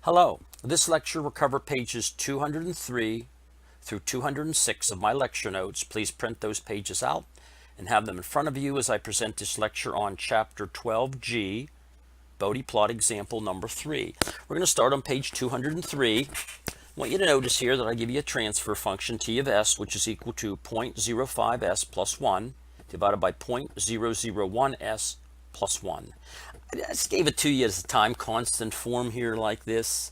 Hello, this lecture will cover pages 203 through 206 of my lecture notes. Please print those pages out and have them in front of you as I present this lecture on Chapter 12G, Bode Plot example number 3. We're going to start on page 203. I want you to notice here that I give you a transfer function t of s, which is equal to 0.05s plus 1 divided by 0.001s plus 1. I just gave it to you as a time constant form here like this.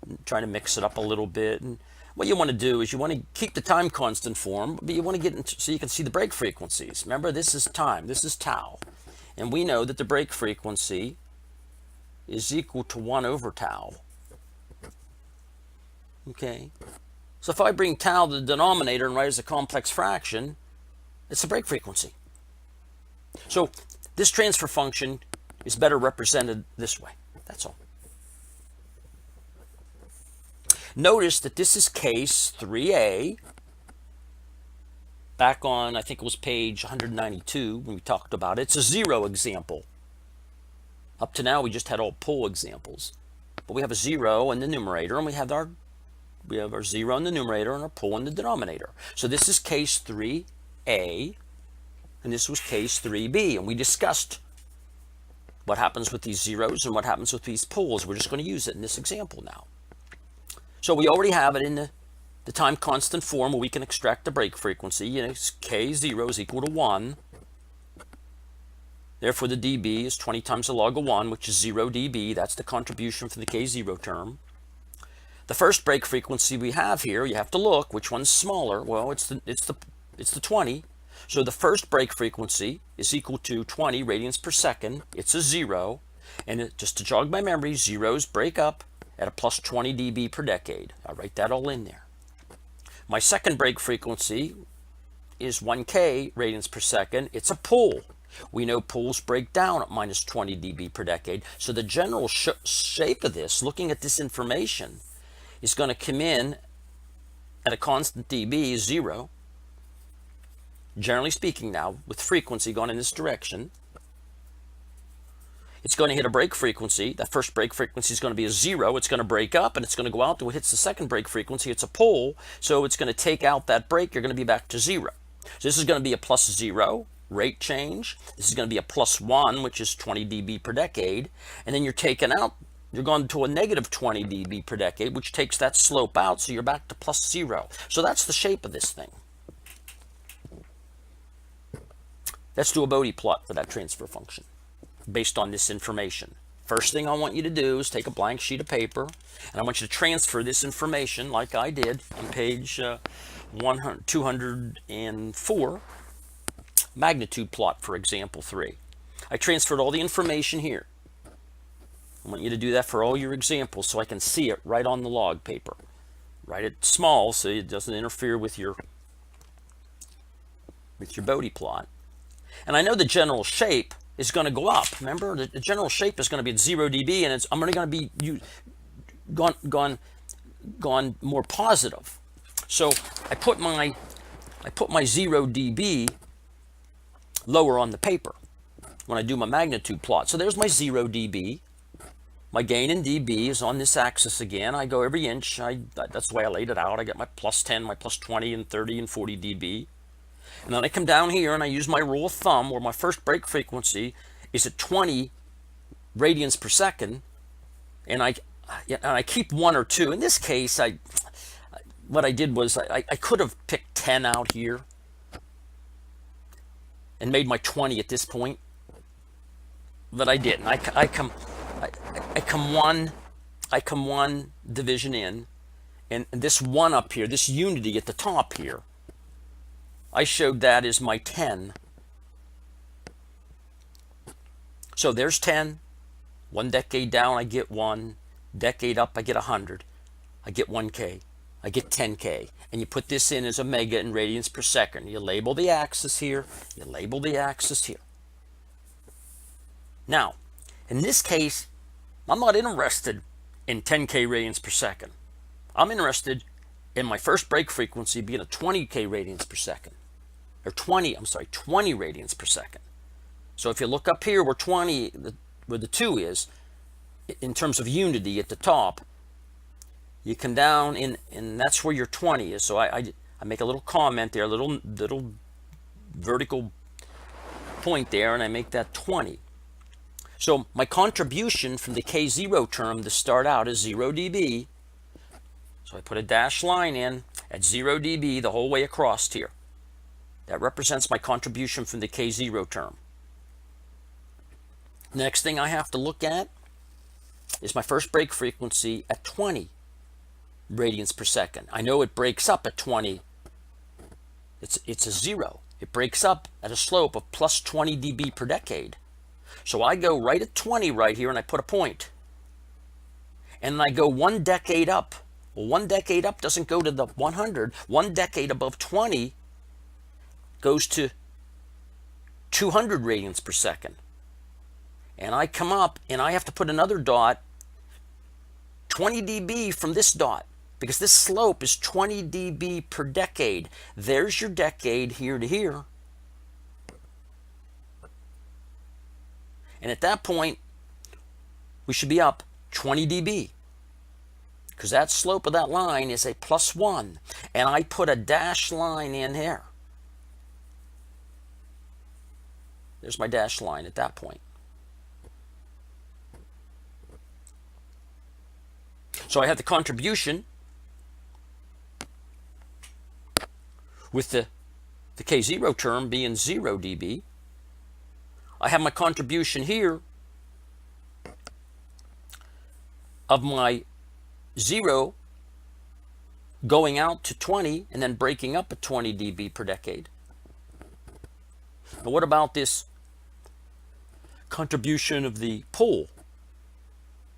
I'm trying to mix it up a little bit. And what you want to do is you want to keep the time constant form, but you want to get into so you can see the break frequencies. Remember, this is time, this is tau. And we know that the break frequency is equal to 1 over tau. Okay? So if I bring tau to the denominator and write as a complex fraction, it's the break frequency. So this transfer function is better represented this way. That's all. Notice that this is case 3a. Back on, I think it was page 192 when we talked about it. It's a zero example. Up to now, we just had all pole examples. But we have a zero in the numerator, and we have our zero in the numerator and our pole in the denominator. So this is case 3a, and this was case 3b. And we discussed what happens with these zeros and what happens with these poles. We're just going to use it in this example now. So we already have it in the time constant form where we can extract the break frequency. You know, k0 is equal to 1. Therefore, the dB is 20 times the log of 1, which is 0 dB. That's the contribution from the k0 term. The first break frequency we have here, you have to look, which one's smaller? Well, it's the 20. So the first break frequency is equal to 20 radians per second. It's a 0. And just to jog my memory, zeros break up at a plus 20 dB per decade. I'll write that all in there. My second break frequency is 1k radians per second. It's a pole. We know poles break down at minus 20 dB per decade. So the general shape of this, looking at this information, is going to come in at a constant dB, 0. Generally speaking now, with frequency going in this direction, it's going to hit a break frequency. That first break frequency is going to be a 0. It's going to break up, and it's going to go out till it hits the second break frequency. It's a pole, so it's going to take out that break. You're going to be back to 0. So this is going to be a plus 0 rate change. This is going to be a plus 1, which is 20 dB per decade. And then you're taking out, you're going to a negative 20 dB per decade, which takes that slope out, so you're back to plus 0. So that's the shape of this thing. Let's do a Bode plot for that transfer function based on this information. First thing I want you to do is take a blank sheet of paper, and I want you to transfer this information like I did on page 204, magnitude plot for example 3. I transferred all the information here. I want you to do that for all your examples so I can see it right on the log paper. Write it small so it doesn't interfere with your Bode plot. And I know the general shape is going to go up. Remember, the general shape is going to be at 0 dB, and I'm going to be gone more positive. So I put my 0 dB lower on the paper when I do my magnitude plot. So there's my 0 dB. My gain in dB is on this axis again. I go every inch. That's the way I laid it out. I get my plus 10, my plus 20, and 30, and 40 dB. And then I come down here and I use my rule of thumb where my first break frequency is at 20 radians per second, and I keep 1 or 2. In this case, what I did was I could have picked 10 out here and made my 20 at this point, but I didn't. I come one division in, and this 1 up here, this unity at the top here, I showed that as my 10. So there's 10. 1 decade down, I get 1. Decade up, I get 100. I get 1K. I get 10K. And you put this in as omega in radians per second. You label the axis here. You label the axis here. Now, in this case, I'm not interested in 10K radians per second. I'm interested in my first break frequency being a 20K radians per second. Or 20 radians per second. So if you look up here where 20, where the 2 is, in terms of unity at the top, you come down and that's where your 20 is. So I make a little comment there, a little vertical point there, and I make that 20. So my contribution from the K0 term to start out is 0 dB. So I put a dashed line in at 0 dB the whole way across here. That represents my contribution from the K0 term. Next thing I have to look at is my first break frequency at 20 radians per second. I know it breaks up at 20. It's a 0. It breaks up at a slope of plus 20 dB per decade. So I go right at 20 right here and I put a point. And I go 1 decade up. Well, 1 decade up doesn't go to the 100. 1 decade above 20 goes to 200 radians per second. And I come up and I have to put another dot 20 dB from this dot, because this slope is 20 dB per decade. There's your decade here to here. And at that point, we should be up 20 dB, because that slope of that line is a +1. And I put a dashed line in here. There's my dashed line at that point. So I have the contribution with the K0 term being 0 dB. I have my contribution here of my 0 going out to 20 and then breaking up at 20 dB per decade. Now what about this contribution of the pole?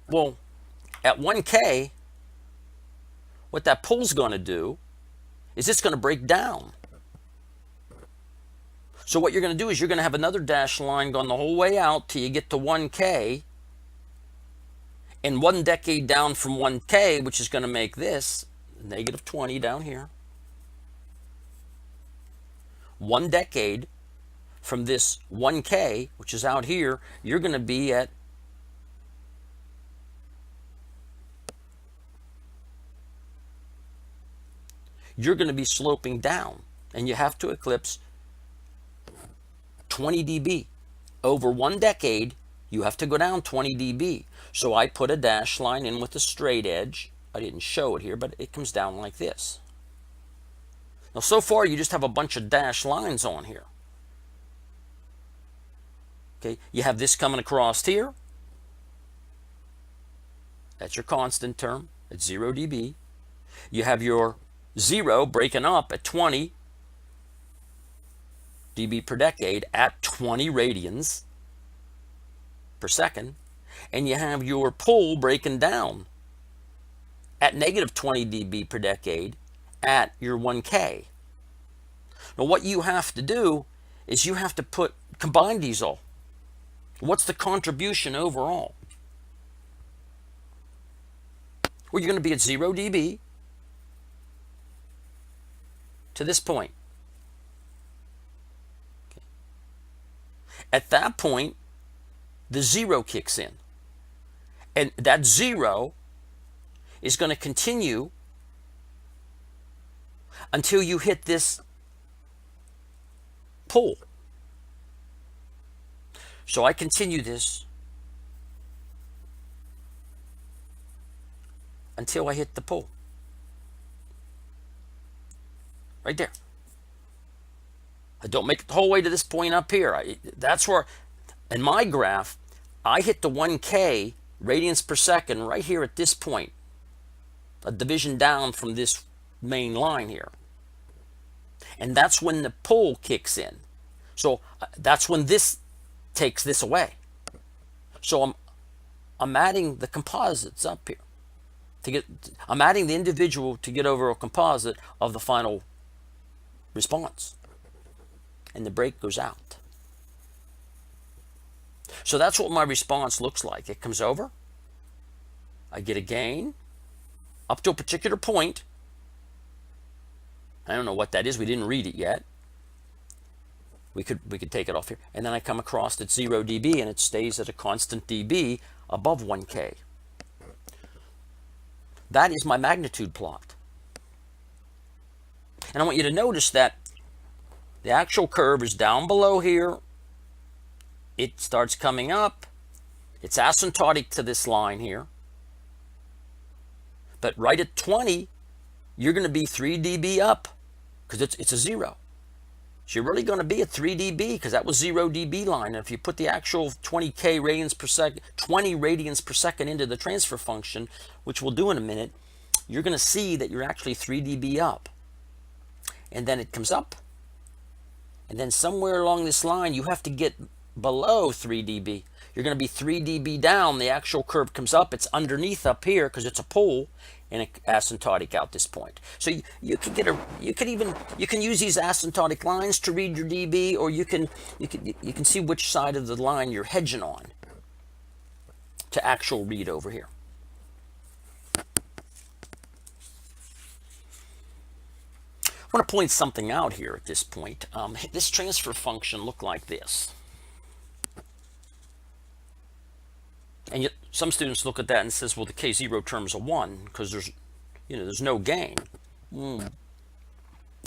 Well, at 1K, what that pole's going to do is it's going to break down. So what you're going to do is you're going to have another dashed line going the whole way out till you get to 1K. And 1 decade down from 1K, which is going to make this negative 20 down here. 1 decade from this 1K, which is out here, you're going to be at sloping down, and you have to eclipse 20 dB. Over 1 decade, you have to go down 20 dB. So I put a dashed line in with a straight edge. I didn't show it here, but it comes down like this. Now, so far, you just have a bunch of dashed lines on here. Okay, you have this coming across here. That's your constant term at 0 dB. You have your 0 breaking up at 20 dB per decade at 20 radians per second. And you have your pole breaking down at negative 20 dB per decade at your 1K. Now what you have to do is you have to combine these all. What's the contribution overall? Well, you're going to be at 0 dB to this point. Okay. At that point, the 0 kicks in. And that 0 is going to continue until you hit this pole. So I continue this until I hit the pole. Right there. I don't make it the whole way to this point up here. That's where, in my graph, I hit the 1K radians per second right here at this point. A division down from this main line here. And that's when the pole kicks in. So that's when this takes this away. So I'm adding the composites up here. I'm adding the individual to get over a composite of the final response. And the break goes out. So that's what my response looks like. It comes over. I get a gain up to a particular point. I don't know what that is. We didn't read it yet. We could take it off here. And then I come across at 0 dB, and it stays at a constant dB above 1K. That is my magnitude plot. And I want you to notice that the actual curve is down below here. It starts coming up. It's asymptotic to this line here. But right at 20, you're going to be 3 dB up because it's a 0. So you're really going to be at 3 dB because that was 0 dB line. And if you put the actual 20K radians per second, 20 radians per second into the transfer function, which we'll do in a minute, you're going to see that you're actually 3 dB up. And then it comes up. And then somewhere along this line, you have to get below 3 dB. You're going to be 3 dB down. The actual curve comes up. It's underneath up here because it's a pole, and it asymptotic out this point. So you can use these asymptotic lines to read your dB, or you can see which side of the line you're hedging on to actual read over here. I want to point something out here at this point. This transfer function looked like this. And yet some students look at that and says, well, the K0 term is a 1 because there's no gain.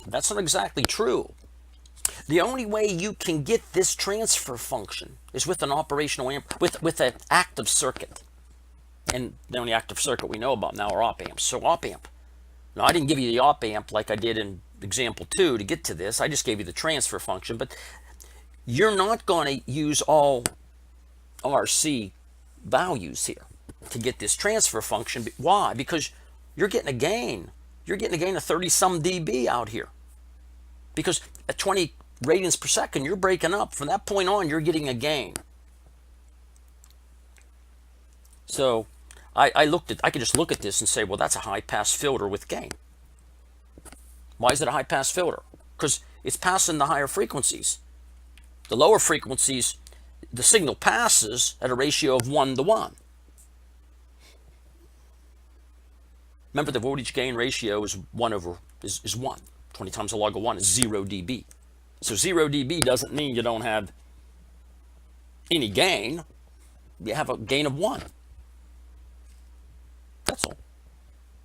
That's not exactly true. The only way you can get this transfer function is with an operational amp, with an active circuit. And the only active circuit we know about now are op amps. So op amp. Now, I didn't give you the op amp like I did in example 2 to get to this. I just gave you the transfer function. But you're not going to use all RC values here to get this transfer function. Why? Because you're getting a gain. You're getting a gain of 30-some dB out here. Because at 20 radians per second, you're breaking up. From that point on, you're getting a gain. So I could just look at this and say, well, that's a high-pass filter with gain. Why is it a high-pass filter? Because it's passing the higher frequencies. The lower frequencies, the signal passes at a ratio of 1 to 1. Remember, the voltage gain ratio is 1. 20 times the log of 1 is 0 dB. So 0 dB doesn't mean you don't have any gain. You have a gain of 1. That's all.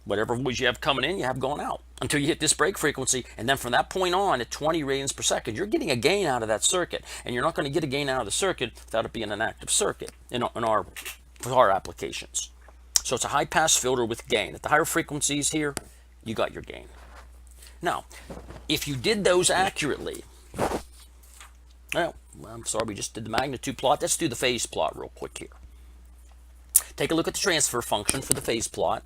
Whatever voltage you have coming in, you have going out until you hit this break frequency. And then from that point on, at 20 radians per second, you're getting a gain out of that circuit. And you're not going to get a gain out of the circuit without it being an active circuit for our applications. So it's a high-pass filter with gain. At the higher frequencies here, you got your gain. Now, if you did those accurately, well, I'm sorry, we just did the magnitude plot. Let's do the phase plot real quick here. Take a look at the transfer function for the phase plot.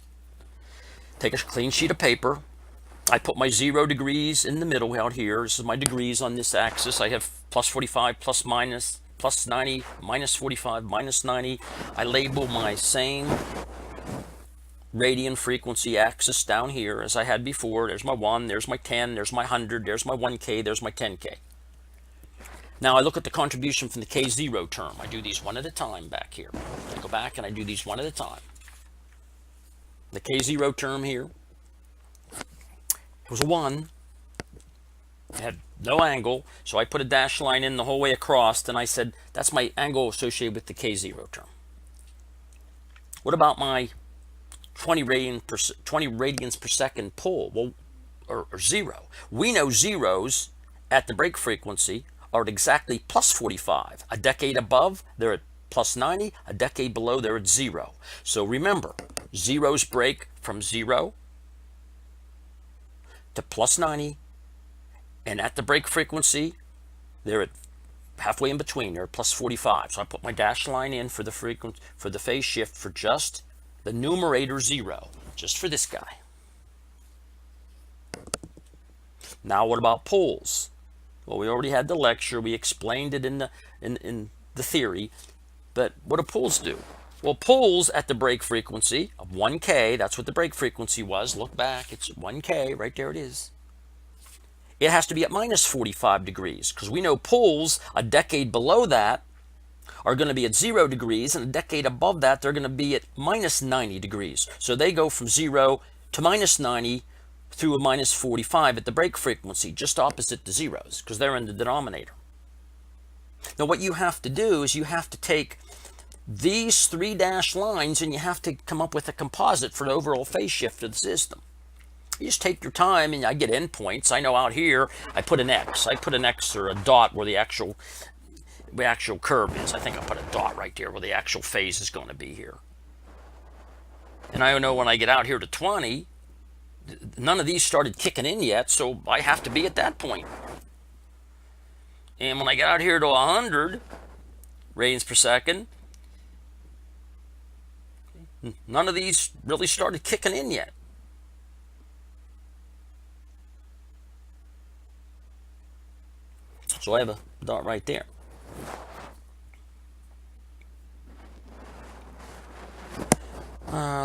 Take a clean sheet of paper. I put my 0 degrees in the middle out here. This is my degrees on this axis. I have plus 45, plus minus, plus 90, minus 45, minus 90. I label my same radian frequency axis down here as I had before. There's my 1, there's my 10, there's my 100, there's my 1K, there's my 10K. Now I look at the contribution from the K0 term. I do these one at a time back here. I go back and I do these one at a time. The K0 term here was a 1. It had no angle, so I put a dashed line in the whole way across, and I said, that's my angle associated with the K0 term. What about my 20 radians per second pull? Well, or 0. We know zeros at the break frequency are at exactly plus 45. A decade above, they're at plus 90. A decade below, they're at 0. So remember, zeros break from 0 to plus 90, and at the break frequency, they're at halfway in between. They're at plus 45. So I put my dashed line in for the phase shift for just the numerator 0, just for this guy. Now what about poles? Well, we already had the lecture. We explained it in the theory. But what do poles do? Well, poles at the break frequency of 1K, that's what the break frequency was. Look back, it's 1K, right there it is. It has to be at minus 45 degrees because we know poles a decade below that are going to be at 0 degrees, and a decade above that, they're going to be at minus 90 degrees. So they go from 0 to minus 90 through a minus 45 at the break frequency, just opposite the zeros because they're in the denominator. Now what you have to do is you have to take these 3 dashed lines and you have to come up with a composite for the overall phase shift of the system. You just take your time, and I get endpoints. I know out here I put an X. I put an X or a dot where the actual curve is. I think I put a dot right there where the actual phase is going to be here. And I know when I get out here to 20, none of these started kicking in yet, so I have to be at that point. And when I get out here to 100 radians per second, none of these really started kicking in yet. So I have a dot right there.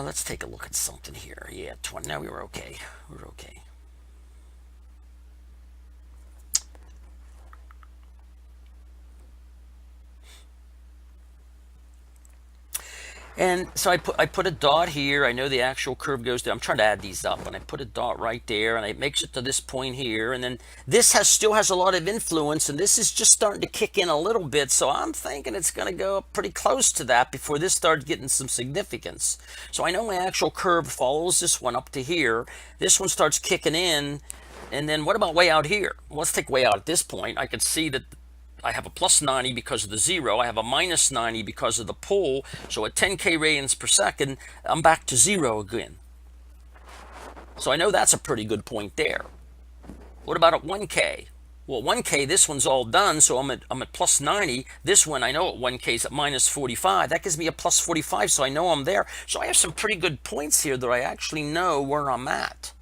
Let's take a look at something here. Yeah, 20. Now we were okay. We're okay. And so I put a dot here. I know the actual curve goes down. I'm trying to add these up, and I put a dot right there, and it makes it to this point here. And then this still has a lot of influence, and this is just starting to kick in a little bit. So I'm thinking it's going to go up pretty close to that before this starts getting some significance. So I know my actual curve follows this one up to here. This one starts kicking in, and then what about way out here? Well, let's take way out at this point. I can see that I have a plus 90 because of the zero. I have a minus 90 because of the pull. So at 10k radians per second, I'm back to zero again. So I know that's a pretty good point there. What about at 1k? Well, 1k, this one's all done, so I'm at plus 90. This one, I know at 1k is at minus 45. That gives me a plus 45, so I know I'm there. So I have some pretty good points here that I actually know where I'm at.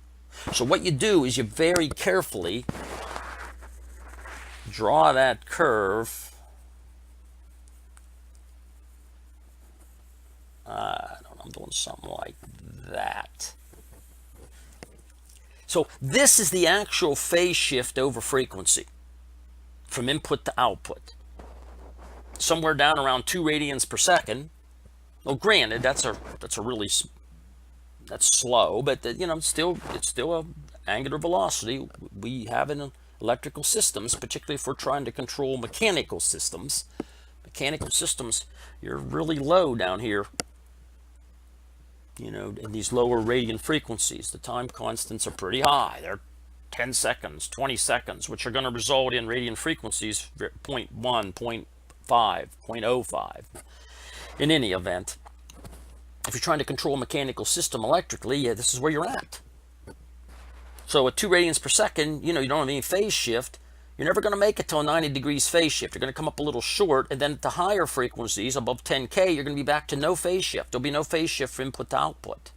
So what you do is you very carefully draw that curve. I don't know, I'm doing something like that. So this is the actual phase shift over frequency from input to output. Somewhere down around 2 radians per second. Well, granted, that's slow, but you know, it's still a angular velocity we have in electrical systems, particularly if we're trying to control mechanical systems. Mechanical systems, you're really low down here, you know, in these lower radian frequencies. The time constants are pretty high. They're 10 seconds, 20 seconds, which are going to result in radian frequencies 0.1, 0.5, 0.05. In any event, if you're trying to control a mechanical system electrically, yeah, this is where you're at. So at 2 radians per second, you know, you don't have any phase shift. You're never going to make it to a 90 degrees phase shift. You're going to come up a little short, and then at the higher frequencies, above 10K, you're going to be back to no phase shift. There'll be no phase shift from input to output.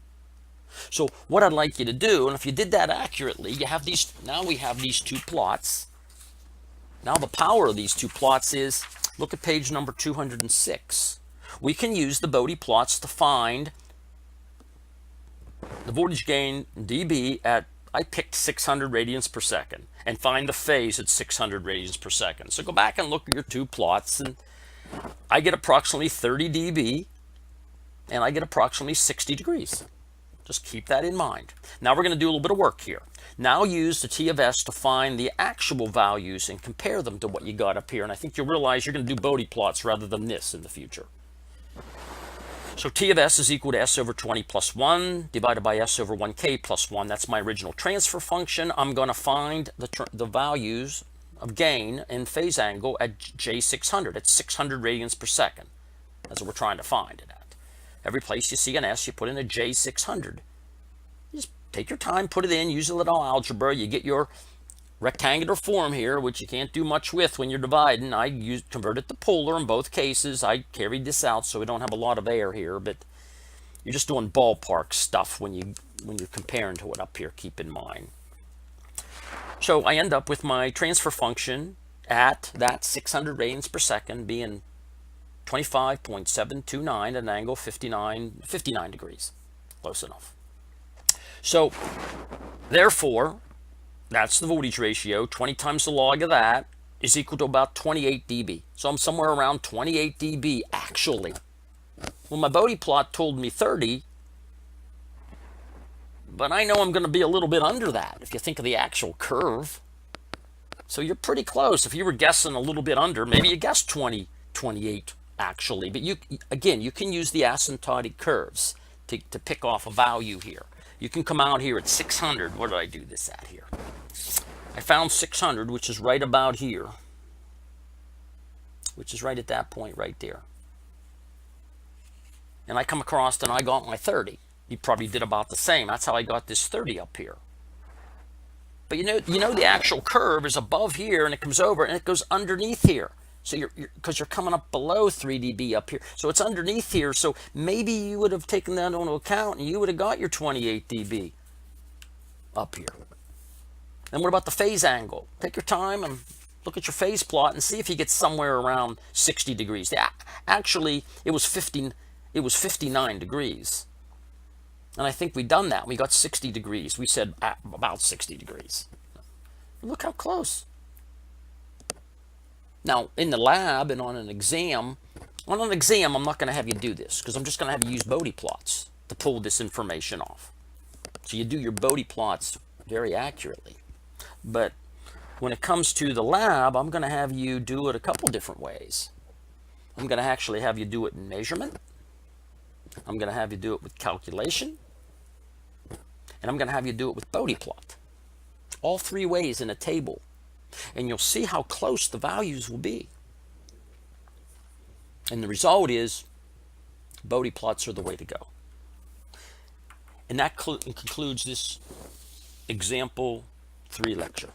So what I'd like you to do, and if you did that accurately, you have these, now we have these 2 plots. Now the power of these 2 plots is, look at page number 206. We can use the Bode plots to find the voltage gain dB at, I picked 600 radians per second, and find the phase at 600 radians per second. So go back and look at your 2 plots, and I get approximately 30 dB, and I get approximately 60 degrees. Just keep that in mind. Now we're going to do a little bit of work here. Now use the T of S to find the actual values and compare them to what you got up here. And I think you'll realize you're going to do Bode plots rather than this in the future. So T of S is equal to S over 20 plus 1 divided by S over 1K plus 1. That's my original transfer function. I'm going to find the values of gain and phase angle at J600. It's 600 radians per second. That's what we're trying to find it at. Every place you see an S, you put in a J600. Just take your time, put it in, use a little algebra. You get your rectangular form here, which you can't do much with when you're dividing. I convert it to polar in both cases. I carried this out so we don't have a lot of air here, but you're just doing ballpark stuff when you're comparing to it up here, keep in mind. So I end up with my transfer function at that 600 radians per second being 25.729 at an angle 59 degrees. Close enough. So therefore, that's the voltage ratio. 20 times the log of that is equal to about 28 dB. So I'm somewhere around 28 dB actually. Well, my Bode plot told me 30, but I know I'm going to be a little bit under that if you think of the actual curve. So you're pretty close. If you were guessing a little bit under, maybe you guessed 20, 28 actually. But again, you can use the asymptotic curves to pick off a value here. You can come out here at 600. What did I do this at here? I found 600, which is right about here, which is right at that point right there. And I come across and I got my 30. You probably did about the same. That's how I got this 30 up here. But you know the actual curve is above here, and it comes over and it goes underneath here. So because you're coming up below 3 dB up here, so it's underneath here. So maybe you would have taken that into account, and you would have got your 28 dB up here. And what about the phase angle? Take your time and look at your phase plot and see if you get somewhere around 60 degrees. Yeah, actually, it was 59 degrees. And I think we done that. We got 60 degrees. We said about 60 degrees. Look how close. Now, in the lab and on an exam, I'm not going to have you do this because I'm just going to have you use Bode plots to pull this information off. So you do your Bode plots very accurately. But when it comes to the lab, I'm going to have you do it a couple different ways. I'm going to actually have you do it in measurement. I'm going to have you do it with calculation. And I'm going to have you do it with Bode plot. All three ways in a table. And you'll see how close the values will be. And the result is Bode plots are the way to go. And that concludes this example 3 lecture.